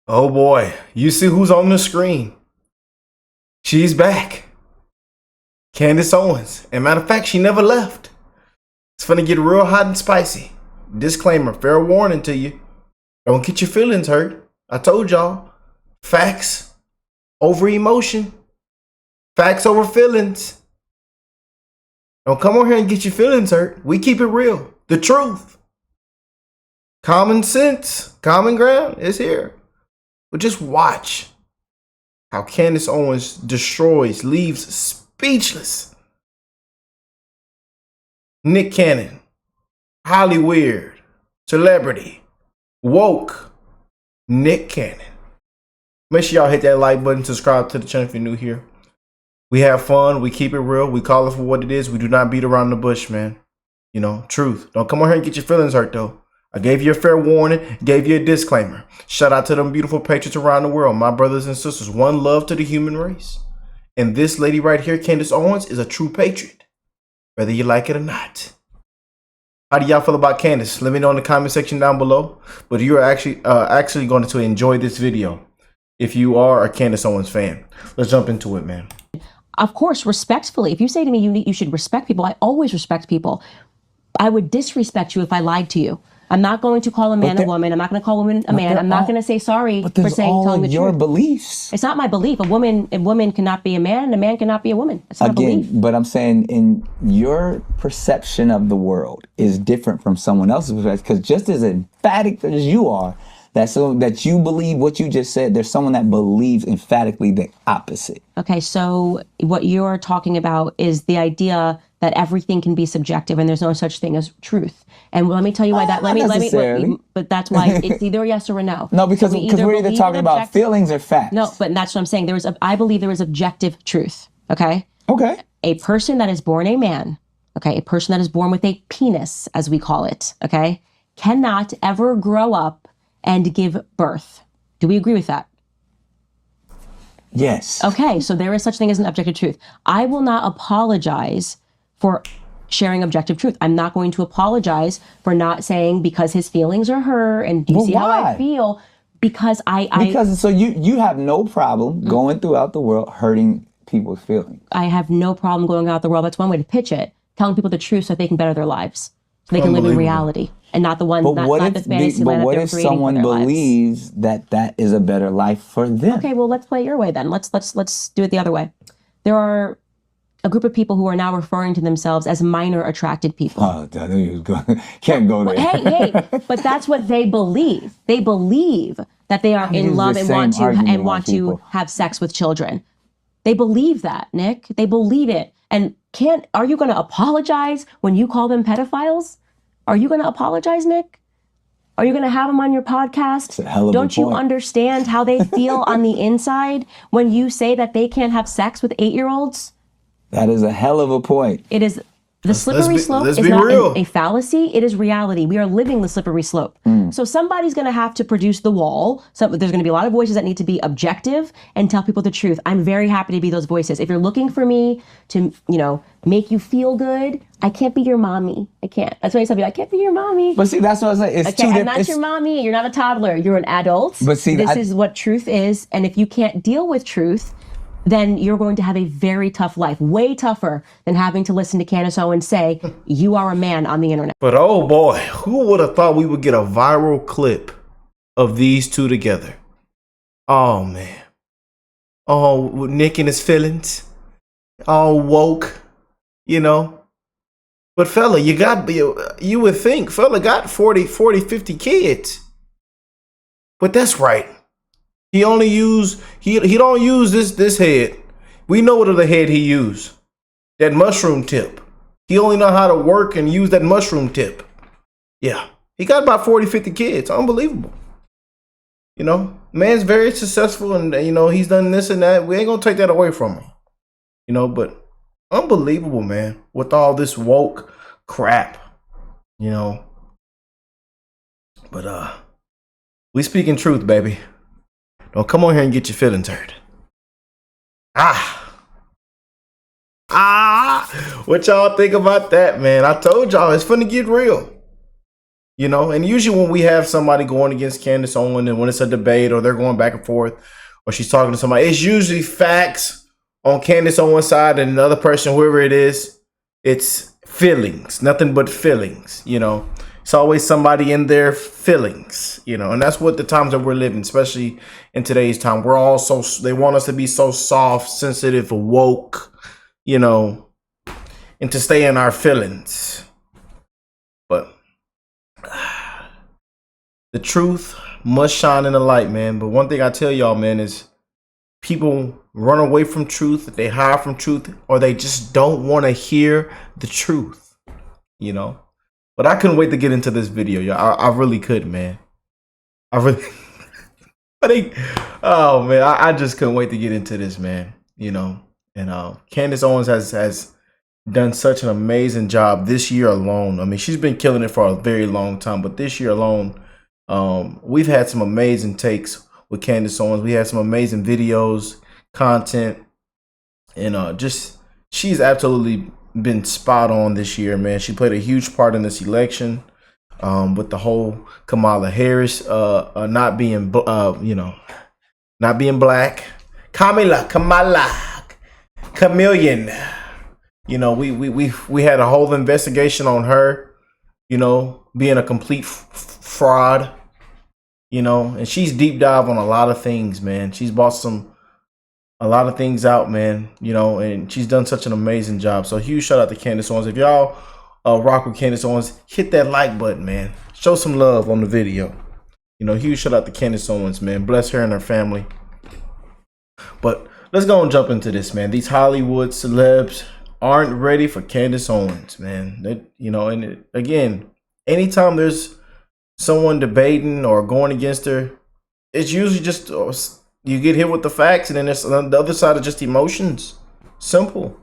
Oh boy, you see who's on the screen. She's back. Candace Owens. And matter of fact, she never left. It's gonna get real hot and spicy. Disclaimer, fair warning to you. Don't get your feelings hurt. I told y'all. Facts over emotion. Facts over feelings. Don't come on here and get your feelings hurt. We keep it real. The truth. Common sense, common ground is here. But just watch how Candace Owens destroys, leaves speechless Nick Cannon, highly weird, celebrity, woke, Nick Cannon. Make sure y'all hit that like button, subscribe to the channel if you're new here. We have fun, we keep it real, we call it for what it is. We do not beat around the bush, man. You know, truth. Don't come on here and get your feelings hurt though. I gave you a fair warning, gave you a disclaimer. Shout out to them beautiful patriots around the world, my brothers and sisters. One love to the human race. And this lady right here, Candace Owens, is a true patriot, whether you like it or not. How do y'all feel about Candace? Let me know in the comment section down below. But you're actually going to enjoy this video if you are a Candace Owens fan. Let's jump into it, man. Of course, respectfully. If you say to me you should respect people, I always respect people. I would disrespect you if I lied to you. I'm not going to call a man a woman. I'm not going to call a woman a man. I'm not going to say sorry for telling the truth. Your beliefs. It's not my belief. A woman cannot be a man, and a man cannot be a woman. It's not a belief. But I'm saying in your perception of the world is different from someone else's perspective. Because just as emphatic as you are, that you believe what you just said, there's someone that believes emphatically the opposite. Okay, so what you're talking about is the idea that everything can be subjective and there's no such thing as truth. And let me tell you why that. But that's why it's either a yes or a no. No, because we're either talking about feelings or facts. No, but that's what I'm saying. I believe there is objective truth. Okay. Okay. A person that is born a man, okay, a person that is born with a penis, as we call it, okay, cannot ever grow up and give birth. Do we agree with that? Yes. Okay, so there is such thing as an objective truth. I will not apologize for sharing objective truth. I'm not going to apologize for not saying because his feelings are hurt and do you see how I feel? Because so you have no problem going throughout the world hurting people's feelings. I have no problem going out the world. That's one way to pitch it. Telling people the truth so that they can better their lives. So they can live in reality and not the one, not the fantasy land that they're creating for their lives. But what if someone believes that is a better life for them? Okay, well, let's play it your way then. Let's do it the other way. There are a group of people who are now referring to themselves as minor attracted people. Oh, I knew you was going. Can't go there. Hey, but that's what they believe. They believe that they are in love and want to have sex with children. They believe that, Nick. They believe it. And are you going to apologize when you call them pedophiles? Are you going to apologize, Nick? Are you going to have them on your podcast? That's a hell of a Don't you understand how they feel on the inside when you say that they can't have sex with 8-year-olds? That is a hell of a point. It is. The slippery slope is not a fallacy. It is reality. We are living the slippery slope. So somebody's going to have to produce the wall. So there's going to be a lot of voices that need to be objective and tell people the truth. I'm very happy to be those voices. If you're looking for me to, make you feel good, I can't be your mommy. I can't. That's why I tell people, I can't be your mommy. But see, that's what I say. It's I'm not your mommy. You're not a toddler. You're an adult. But see, this is what truth is. And if you can't deal with truth, then you're going to have a very tough life, way tougher than having to listen to Candace Owens say, you are a man on the internet. But oh boy, who would have thought we would get a viral clip of these two together? Oh man. Oh, Nick and his feelings. All woke, But fella, you would think fella got 40, 50 kids. But that's right. He only he don't use this head. We know what other head he used. That mushroom tip. He only know how to work and use that mushroom tip. Yeah. He got about 40, 50 kids. Unbelievable. Man's very successful and he's done this and that. We ain't gonna take that away from him. But unbelievable, man. With all this woke crap. But we speaking truth, baby. Don't come on here and get your feelings hurt. What y'all think about that, man? I told y'all it's finna get real. You know, and usually when we have somebody going against Candace Owens and when it's a debate or they're going back and forth or she's talking to somebody, it's usually facts on Candace Owens' side and another person, whoever it is, it's feelings, nothing but feelings, you know. It's always somebody in their feelings, you know, and that's what the times that we're living, especially in today's time. We're all so, they want us to be so soft, sensitive, woke, you know, and to stay in our feelings. But the truth must shine in the light, man. But one thing I tell y'all, man, is people run away from truth, they hide from truth, or they just don't want to hear the truth, you know. But I couldn't wait to get into this video, y'all. I really could, man. I really, oh man, I just couldn't wait to get into this, man. You know, and Candace Owens has done such an amazing job this year alone. I mean, she's been killing it for a very long time, but this year alone, we've had some amazing takes with Candace Owens. We had some amazing videos, content, and just she's absolutely been spot on this year, man. She played a huge part in this election, with the whole Kamala Harris not being not being black. Kamala Chameleon. You know, we had a whole investigation on her, you know, being a complete fraud, you know, and she's deep dive on a lot of things, man. She's bought a lot of things out, man, you know, and she's done such an amazing job. So huge shout out to Candace Owens. If y'all rock with Candace Owens, hit that like button, man. Show some love on the video. You know, huge shout out to Candace Owens, man. Bless her and her family. But let's go and jump into this, man. These Hollywood celebs aren't ready for Candace Owens, man. You know, and again, anytime there's someone debating or going against her, it's usually just you get hit with the facts, and then there's the other side of just emotions. Simple.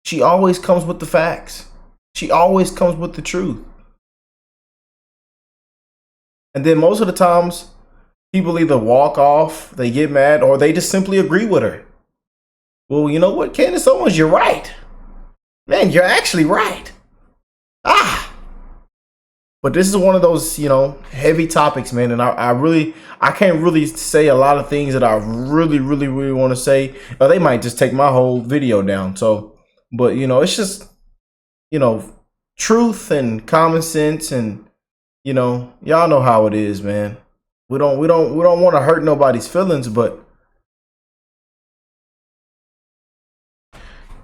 She always comes with the facts. She always comes with the truth. And then most of the times, people either walk off, they get mad, or they just simply agree with her. Well, you know what, Candace Owens, you're right. Man, you're actually right. But this is one of those, you know, heavy topics, man. And I can't really say a lot of things that I really want to say. Or they might just take my whole video down. So, but, you know, it's just, you know, truth and common sense. And, you know, y'all know how it is, man. We don't want to hurt nobody's feelings, but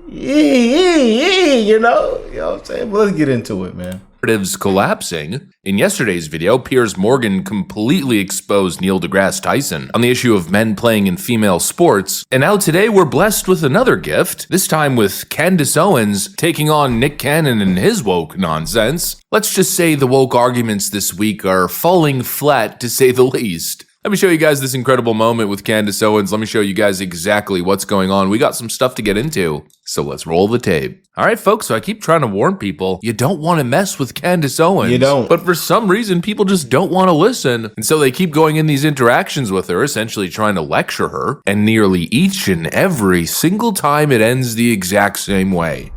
you know what I'm saying? But let's get into it, man. Narratives collapsing. In yesterday's video, Piers Morgan completely exposed Neil deGrasse Tyson on the issue of men playing in female sports, and now today we're blessed with another gift, this time with Candace Owens taking on Nick Cannon and his woke nonsense. Let's just say the woke arguments this week are falling flat, to say the least. Let me show you guys this incredible moment with Candace Owens. Let me show you guys exactly what's going on. We got some stuff to get into, so let's roll the tape. All right, folks, so I keep trying to warn people, you don't want to mess with Candace Owens. You don't. But for some reason, people just don't want to listen. And so they keep going in these interactions with her, essentially trying to lecture her. And nearly each and every single time it ends the exact same way.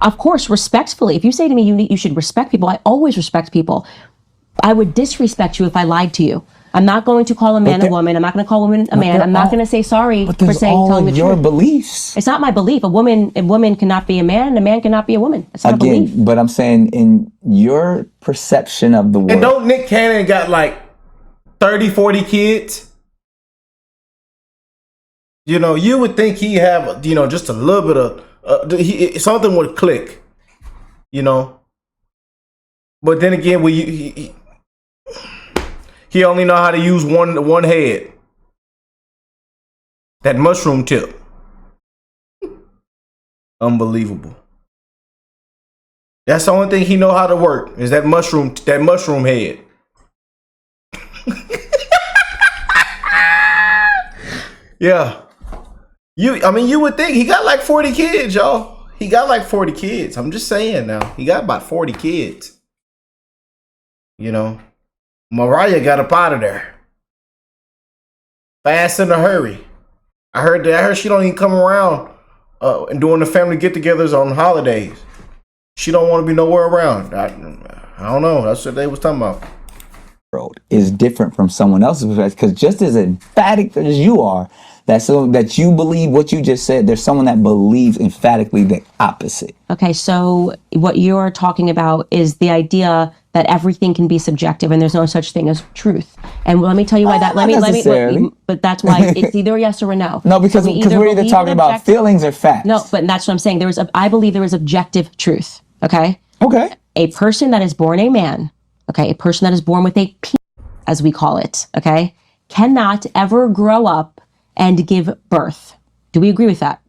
Of course, respectfully. If you say to me you should respect people, I always respect people. I would disrespect you if I lied to you. I'm not going to call a man a woman. I'm not going to call a woman a man. I'm not going to say sorry for telling the truth. Your beliefs. It's not my belief. A woman cannot be a man, and a man cannot be a woman. It's not a belief. But I'm saying in your perception of the world. And don't Nick Cannon got like 30, 40 kids? You know, you would think he have, you know, just a little bit of, something would click, you know. But then again, he only know how to use one head. That mushroom tip. Unbelievable. That's the only thing he know how to work, is that mushroom head. Yeah. You would think he got like 40 kids, y'all. He got like 40 kids. I'm just saying now. He got about 40 kids. You know. Mariah got up out of there fast in a hurry. I heard she don't even come around and doing the family get-togethers on holidays. She don't want to be nowhere around. I don't know. That's what they was talking about. World is different from someone else's perspective, because just as emphatic as you are, that you believe what you just said, there's someone that believes emphatically the opposite. Okay, so what you're talking about is the idea that everything can be subjective and there's no such thing as truth. And let me tell you why that. But that's why it's either yes or a no. No, because we're either talking about feelings or facts. No, but that's what I'm saying. I believe there is objective truth. Okay. Okay. A person that is born a man, okay, a person that is born with a P, as we call it, okay, cannot ever grow up and give birth. Do we agree with that?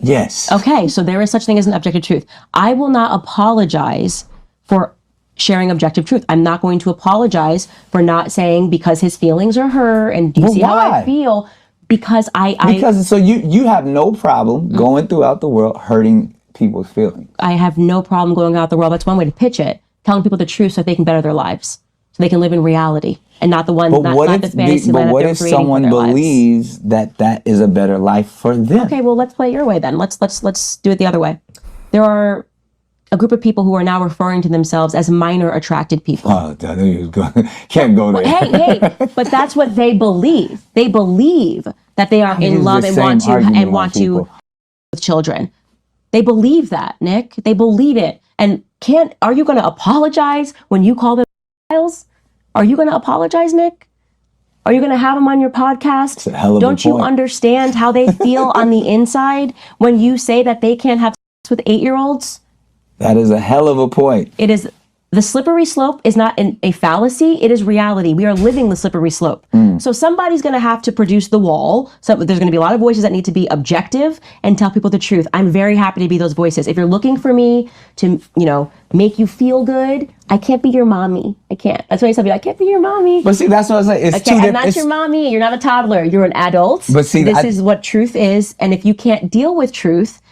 Yes. Okay, so there is such thing as an objective truth. I will not apologize for sharing objective truth. I'm not going to apologize for not saying because his feelings are hurt and do you see how I feel? Because so you have no problem going throughout the world hurting people's feelings. I have no problem going out the world. That's one way to pitch it. Telling people the truth so they can better their lives. So they can live in reality and not the one, not the fantasy land that they're creating for their lives. But what if someone believes that is a better life for them? Okay, well, let's play it your way then. Let's do it the other way. There are a group of people who are now referring to themselves as minor attracted people. Oh, I knew you was going. Can't go there. Hey, but that's what they believe. They believe that they are in love and want to with children. They believe that, Nick. They believe it. And are you going to apologize when you call them pedophiles? Are you going to apologize, Nick? Are you going to have them on your podcast? It's a hell of Don't a you point. understand how they feel on the inside when you say that they can't have sex with 8-year-olds? That is a hell of a point. It is. The slippery slope is not a fallacy. It is reality. We are living the slippery slope. So somebody's going to have to produce the wall. So there's going to be a lot of voices that need to be objective and tell people the truth. I'm very happy to be those voices. If you're looking for me to, make you feel good, I can't be your mommy. I can't. That's why I tell people, I can't be your mommy. But see, that's what I was like. I'm not your mommy. You're not a toddler. You're an adult. But see, this is what truth is. And if you can't deal with truth,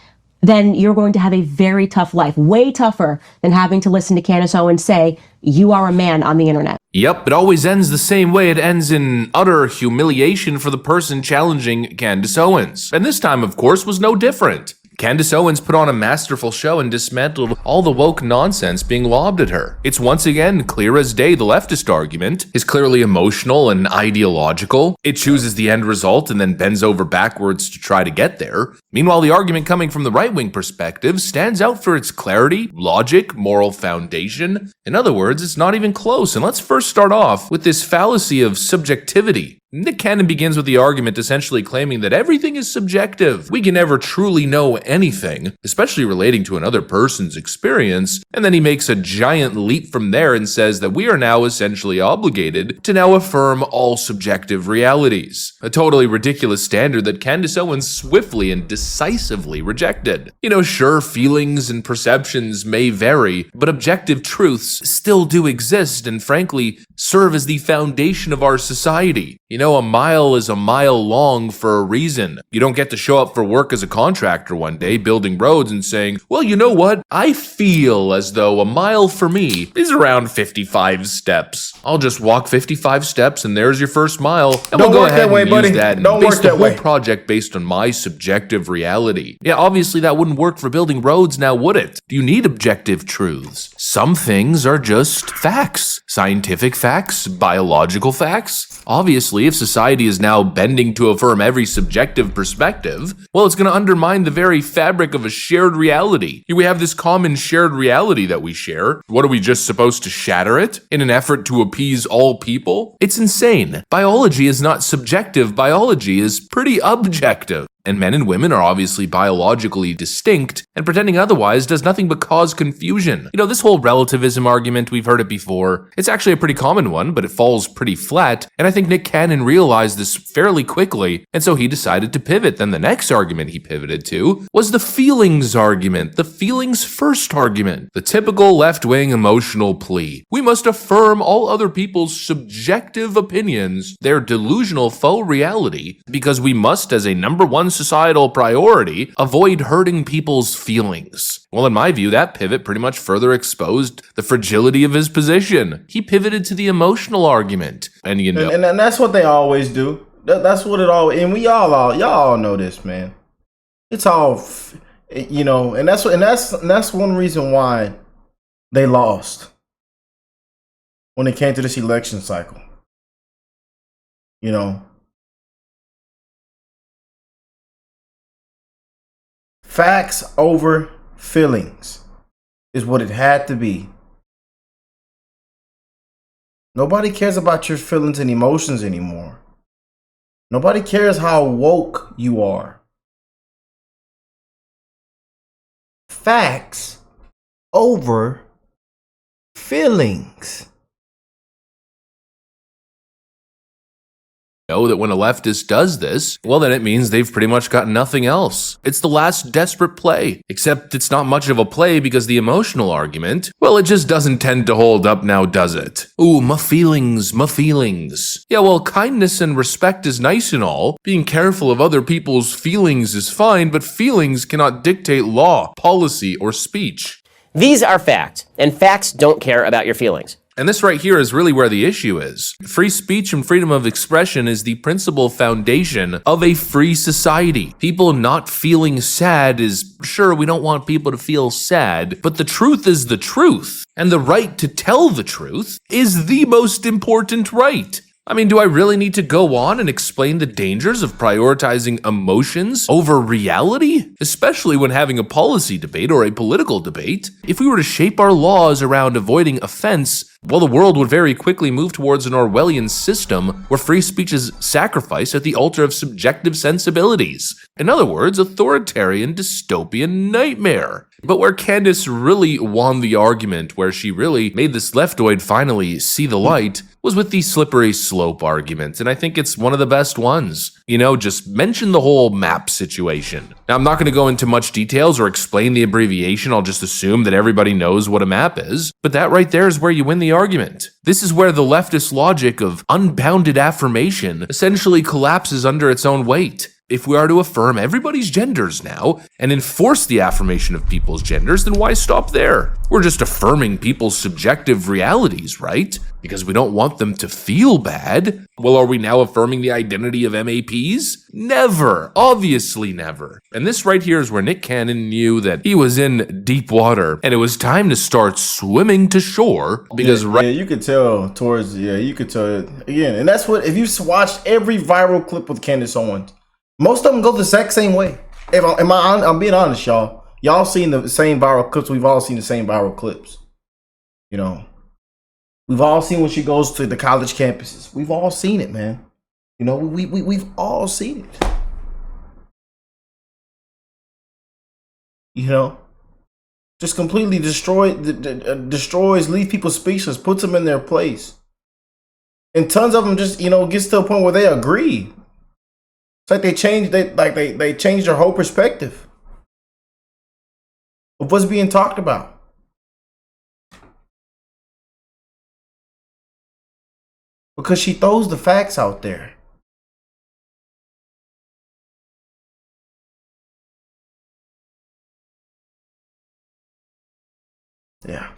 then you're going to have a very tough life, way tougher than having to listen to Candace Owens say, you are a man on the internet. Yep, it always ends the same way. It ends in utter humiliation for the person challenging Candace Owens. And this time, of course, was no different. Candace Owens put on a masterful show and dismantled all the woke nonsense being lobbed at her. It's once again clear as day the leftist argument is clearly emotional and ideological. It chooses the end result and then bends over backwards to try to get there. Meanwhile, the argument coming from the right-wing perspective stands out for its clarity, logic, moral foundation. In other words, it's not even close. And let's first start off with this fallacy of subjectivity. Nick Cannon begins with the argument essentially claiming that everything is subjective. We can never truly know anything, especially relating to another person's experience, and then he makes a giant leap from there and says that we are now essentially obligated to now affirm all subjective realities. A totally ridiculous standard that Candace Owens swiftly and decisively rejected. Sure, feelings and perceptions may vary, but objective truths still do exist and frankly serve as the foundation of our society. A mile is a mile long for a reason. You don't get to show up for work as a contractor one day building roads and saying, well, you know what? I feel as though a mile for me is around 55 steps. I'll just walk 55 steps and there's your first mile. And Don't we'll go work ahead that way, and buddy. use that and Don't base work the that whole way. project based on my subjective reality. Yeah, obviously that wouldn't work for building roads now, would it? You need objective truths. Some things are just facts. Scientific facts, biological facts. Obviously, if society is now bending to affirm every subjective perspective, well, it's going to undermine the very fabric of a shared reality. Here we have this common shared reality that we share. What are we just supposed to shatter it in an effort to appease all people? It's insane. Biology is not subjective. Biology is pretty objective. And men and women are obviously biologically distinct, and pretending otherwise does nothing but cause confusion. This whole relativism argument, we've heard it before. It's actually a pretty common one, but it falls pretty flat, and I think Nick Cannon realized this fairly quickly, and so he decided to pivot. Then the next argument he pivoted to was the feelings argument, the feelings first argument, the typical left-wing emotional plea. We must affirm all other people's subjective opinions, their delusional faux reality, because we must, as a number one societal priority, avoid hurting people's feelings. Well, in my view, that pivot pretty much further exposed the fragility of his position. He pivoted to the emotional argument. And and that's what they always do. That's what it all, and y'all all know this, man. It's all, and that's one reason why they lost when it came to this election cycle. You know, facts over feelings is what it had to be. Nobody cares about your feelings and emotions anymore. Nobody cares how woke you are. Facts over feelings. Know that when a leftist does this, well, then it means they've pretty much got nothing else. It's the last desperate play, except it's not much of a play because the emotional argument, well, it just doesn't tend to hold up now, does it? Ooh, my feelings, my feelings. Yeah, well, kindness and respect is nice and all. Being careful of other people's feelings is fine, but feelings cannot dictate law, policy, or speech. These are facts, and facts don't care about your feelings. And this right here is really where the issue is. Free speech and freedom of expression is the principal foundation of a free society. People not feeling sad is, sure, we don't want people to feel sad, but the truth is the truth. And the right to tell the truth is the most important right. I mean, do I really need to go on and explain the dangers of prioritizing emotions over reality? Especially when having a policy debate or a political debate. If we were to shape our laws around avoiding offense, well, the world would very quickly move towards an Orwellian system where free speech is sacrificed at the altar of subjective sensibilities. In other words, authoritarian dystopian nightmare. But where Candace really won the argument, where she really made this leftoid finally see the light, was with the slippery slope argument, and I think it's one of the best ones. You know, just mention the whole map situation. Now, I'm not going to go into much details or explain the abbreviation, I'll just assume that everybody knows what a map is, but that right there is where you win the argument. This is where the leftist logic of unbounded affirmation essentially collapses under its own weight. If we are to affirm everybody's genders now and enforce the affirmation of people's genders, then why stop there? We're just affirming people's subjective realities, right? Because we don't want them to feel bad. Well, are we now affirming the identity of MAPs? Never. Obviously never. And this right here is where Nick Cannon knew that he was in deep water and it was time to start swimming to shore because you could tell you could tell again. And that's what, if you watched every viral clip with Candace Owens, most of them go the exact same way. I'm being honest, y'all. Y'all seen the same viral clips. We've all seen the same viral clips. You know, we've all seen when she goes to the college campuses. We've all seen it, man. You know, we've all seen it. You know, just completely destroys, leave people speechless, puts them in their place. And tons of them just, you know, gets to a point where they agree. It's like they changed their whole perspective of what's being talked about. Because she throws the facts out there. Yeah.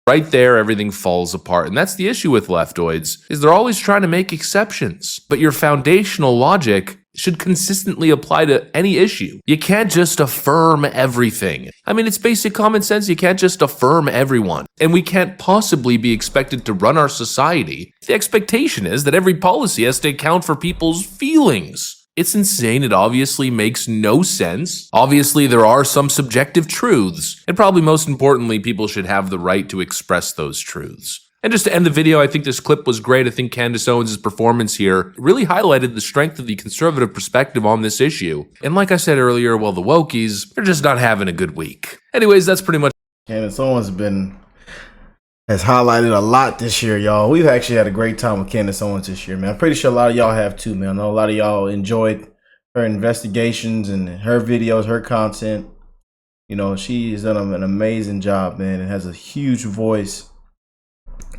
Right there, everything falls apart. And that's the issue with leftoids, is they're always trying to make exceptions. But your foundational logic should consistently apply to any issue. You can't just affirm everything. I mean, it's basic common sense. You can't just affirm everyone. And we can't possibly be expected to run our society. The expectation is that every policy has to account for people's feelings. It's insane. It obviously makes no sense. Obviously, there are some subjective truths, and probably most importantly, people should have the right to express those truths. And just to end the video, I think this clip was great. I think Candace Owens' performance here really highlighted the strength of the conservative perspective on this issue. And like I said earlier, well, the wokies, they're just not having a good week. Anyways, that's pretty much. Candace Owens has highlighted a lot this year, y'all. We've actually had a great time with Candace Owens this year, man. I'm pretty sure a lot of y'all have too, man. I know a lot of y'all enjoyed her investigations and her videos, her content. You know, she has done an amazing job, man, and has a huge voice.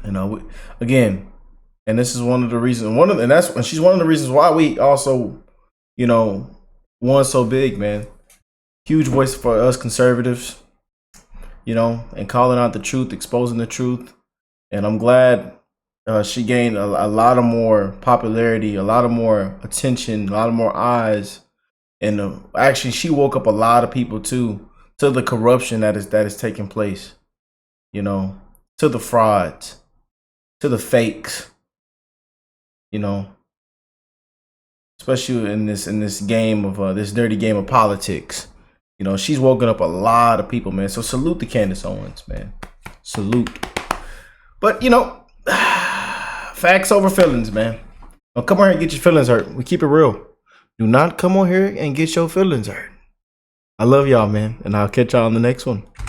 You know, again, and this is one of the reasons, she's one of the reasons why we also, you know, won so big, man. Huge voice for us conservatives. You know, and calling out the truth, exposing the truth. And I'm glad she gained a lot of more popularity, a lot of more attention, a lot of more eyes. And actually, she woke up a lot of people to the corruption that is taking place. you know, to the frauds, to the fakes, you know, especially in this game of this dirty game of politics. You know, she's woken up a lot of people, man. So salute to Candace Owens, man. Salute. But, you know, facts over feelings, man. Don't come on here and get your feelings hurt. We keep it real. Do not come on here and get your feelings hurt. I love y'all, man. And I'll catch y'all on the next one.